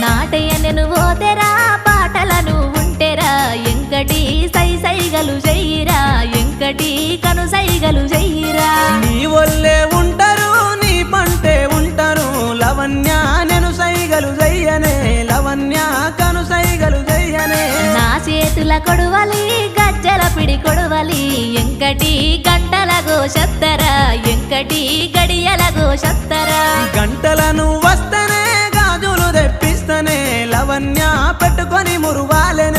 నాటయ్యను ఓతెరా పాటలను ఉంటెరా ఎంకటి సైగలు చెయ్యిరా ఎంకటి కను సైగలు చెయ్యిరా నీ ఒళ్ళే ఉంటారు నీ పంటే ఉంటారు లవణ్య నేను సైగలు చెయ్యనే లవణ్య కను సైగలు చెయ్యనే నా చేతుల కొడవలి గజ్జల పిడి కొడవలి ఎంకటి గంటల గోషత్తరా ఎంకటి గడియల గోషత్తరా గంటలను వస్తనే గాజులు తెప్పిస్తనే లవణ్య పెట్టుకొని మురువాలెనే